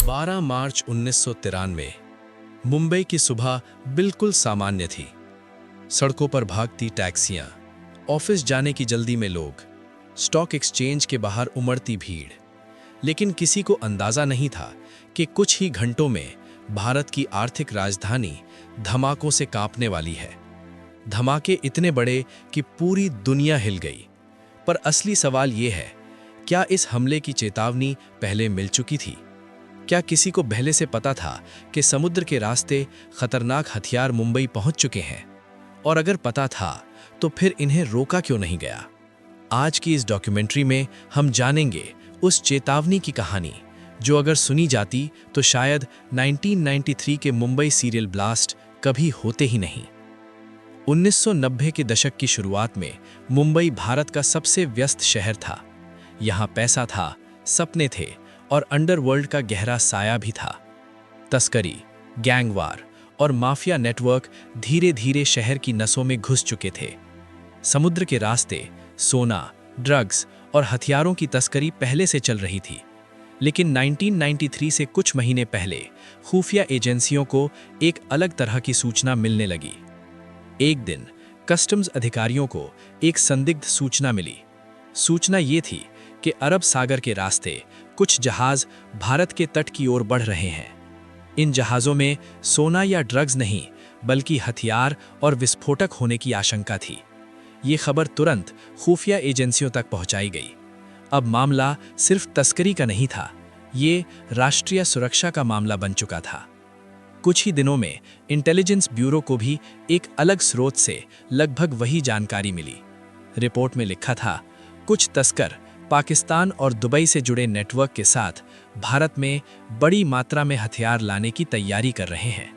12 मार्च 1993 मुंबई की सुबह बिल्कुल सामान्य थी। सड़कों पर भागती टैक्सियां, ऑफिस जाने की जल्दी में लोग, स्टॉक एक्सचेंज के बाहर उमड़ती भीड़। लेकिन किसी को अंदाजा नहीं था कि कुछ ही घंटों में भारत की आर्थिक राजधानी धमाकों से कांपने वाली है। धमाके इतने बड़े कि पूरी दुनिया हिल गई। पर असली सवाल ये है, क्या इस हमले की चेतावनी पहले मिल चुकी थी? क्या किसी को पहले से पता था कि समुद्र के रास्ते खतरनाक हथियार मुंबई पहुंच चुके हैं? और अगर पता था तो फिर इन्हें रोका क्यों नहीं गया? आज की इस डॉक्यूमेंट्री में हम जानेंगे उस चेतावनी की कहानी जो अगर सुनी जाती तो शायद 1993 के मुंबई सीरियल ब्लास्ट कभी होते ही नहीं। 1990 के दशक की शुरुआत में मुंबई भारत का सबसे व्यस्त शहर था। यहाँ पैसा था, सपने थे और अंडरवर्ल्ड का गहरा साया भी था। तस्करी, गैंगवार और माफिया नेटवर्क धीरे धीरे शहर की नसों में घुस चुके थे। समुद्र के रास्ते सोना, ड्रग्स और हथियारों की तस्करी पहले से चल रही थी। लेकिन 1993 से कुछ महीने पहले खुफिया एजेंसियों को एक अलग तरह की सूचना मिलने लगी। एक दिन कस्टम्स अधिकारियों को एक संदिग्ध सूचना मिली। सूचना ये थी कि अरब सागर के रास्ते कुछ जहाज भारत के तट की ओर बढ़ रहे हैं। इन जहाज़ों में सोना या ड्रग्स नहीं, बल्कि हथियार और विस्फोटक होने की आशंका थी। ये खबर तुरंत खुफिया एजेंसियों तक पहुंचाई गई। अब मामला सिर्फ तस्करी का नहीं था, ये राष्ट्रीय सुरक्षा का मामला बन चुका था। कुछ ही दिनों में इंटेलिजेंस ब्यूरो को भी एक अलग स्रोत से लगभग वही जानकारी मिली। रिपोर्ट में लिखा था, कुछ तस्कर पाकिस्तान और दुबई से जुड़े नेटवर्क के साथ भारत में बड़ी मात्रा में हथियार लाने की तैयारी कर रहे हैं।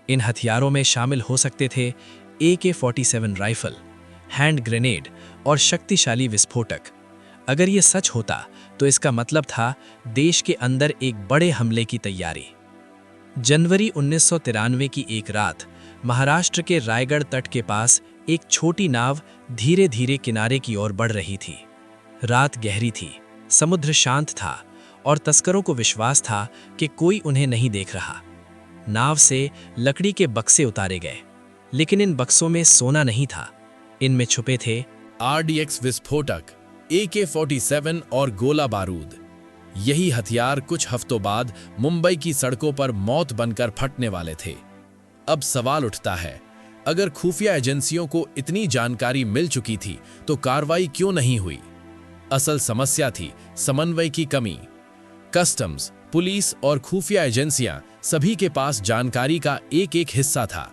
इन हथियारों में शामिल हो सकते थे AK-47 राइफल, हैंड ग्रेनेड और शक्तिशाली विस्फोटक। अगर ये सच होता तो इसका मतलब था देश के अंदर एक बड़े हमले की तैयारी। जनवरी 1993 की एक रात महाराष्ट्र के रायगढ़ तट के पास एक छोटी नाव धीरे धीरे किनारे की ओर बढ़ रही थी। रात गहरी थी, समुद्र शांत था और तस्करों को विश्वास था कि कोई उन्हें नहीं देख रहा। नाव से लकड़ी के बक्से उतारे गए, लेकिन इन बक्सों में सोना नहीं था। इनमें छुपे थे RDX विस्फोटक, AK-47 और गोला बारूद। यही हथियार कुछ हफ्तों बाद मुंबई की सड़कों पर मौत बनकर फटने वाले थे। अब सवाल उठता है, अगर खुफिया एजेंसियों को इतनी जानकारी मिल चुकी थी तो कार्रवाई क्यों नहीं हुई? असल समस्या थी समन्वय की कमी। कस्टम्स, पुलिस और खुफिया एजेंसियां सभी के पास जानकारी का एक एक हिस्सा था,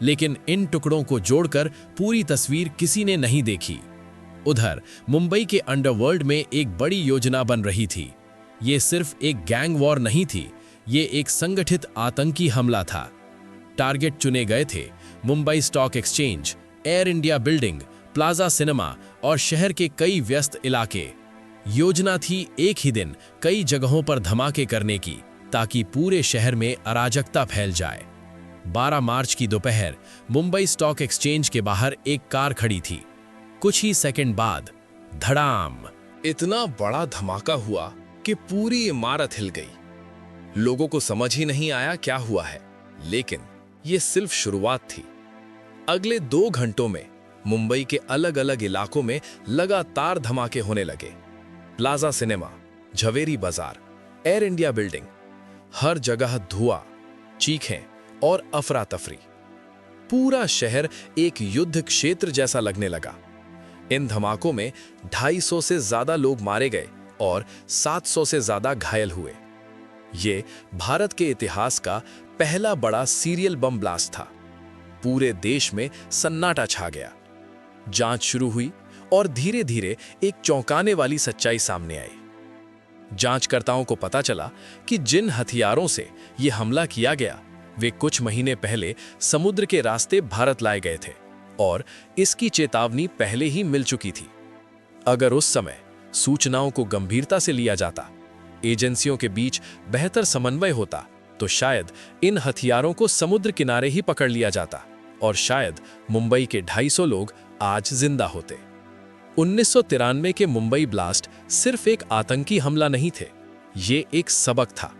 लेकिन इन टुकड़ों को जोड़कर पूरी तस्वीर किसी ने नहीं देखी। उधर मुंबई के अंडरवर्ल्ड में एक बड़ी योजना बन रही थी। ये सिर्फ एक गैंग वॉर नहीं थी, ये एक संगठित आतंकी हमला था। टारगेट चुने गए थे Mumbai stock exchange, air India building, plaza cinema और शहर के कई व्यस्त इलाके। योजना थी एक ही दिन कई जगहों पर धमाके करने की, ताकि पूरे शहर में अराजकता फैल जाए। 12 मार्च की दोपहर मुंबई स्टॉक एक्सचेंज के बाहर एक कार खड़ी थी। कुछ ही सेकंड बाद धड़ाम! इतना बड़ा धमाका हुआ कि पूरी इमारत हिल गई। लोगों को समझ ही नहीं आया क्या हुआ है, लेकिन ये सिर्फ शुरुआत थी। अगले 2 घंटों में मुंबई के अलग अलग इलाकों में लगातार धमाके होने लगे। प्लाजा सिनेमा, झवेरी बाजार, एयर इंडिया बिल्डिंग, हर जगह धुआं, चीखें और अफरा तफरी। पूरा शहर एक युद्ध क्षेत्र जैसा लगने लगा। इन धमाकों में 250 से ज्यादा लोग मारे गए और 700 से ज्यादा घायल हुए। ये भारत के इतिहास का पहला बड़ा सीरियल बम ब्लास्ट था। पूरे देश में सन्नाटा छा गया। जांच शुरू हुई और धीरे धीरे एक चौंकाने वाली सच्चाई सामने आई। जांचकर्ताओं को पता चला कि जिन हथियारों से यह हमला किया गया, वे कुछ महीने पहले समुद्र के रास्ते भारत लाए गए थे और इसकी चेतावनी पहले ही मिल चुकी थी। अगर उस समय सूचनाओं को गंभीरता से लिया जाता, एजेंसियों के बीच बेहतर समन्वय होता, तो शायद इन हथियारों को समुद्र किनारे ही पकड़ लिया जाता और शायद मुंबई के 250 लोग आज जिंदा होते। 1993 के मुंबई ब्लास्ट सिर्फ एक आतंकी हमला नहीं थे, ये एक सबक था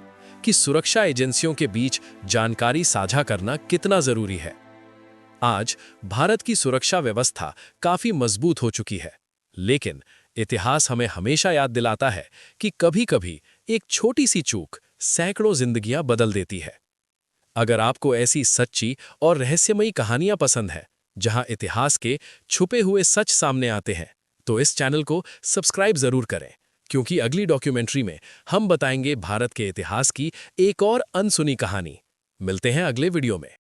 कि सुरक्षा एजेंसियों के बीच जानकारी साझा करना कितना जरूरी है। आज भारत की सुरक्षा व्यवस्था काफी मजबूत हो चुकी है, लेकिन इतिहास हमें हमेशा याद दिलाता है कि कभी-कभी एक छोटी सी चूक सैकड़ों जिंदगियां बदल देती है। अगर आपको ऐसी सच्ची और रहस्यमयी कहानियां पसंद है, जहां इतिहास के छुपे हुए सच सामने आते हैं, तो इस चैनल को सब्सक्राइब जरूर करें, क्योंकि अगली डॉक्यूमेंट्री में हम बताएंगे भारत के इतिहास की एक और अनसुनी कहानी। मिलते हैं अगले वीडियो में।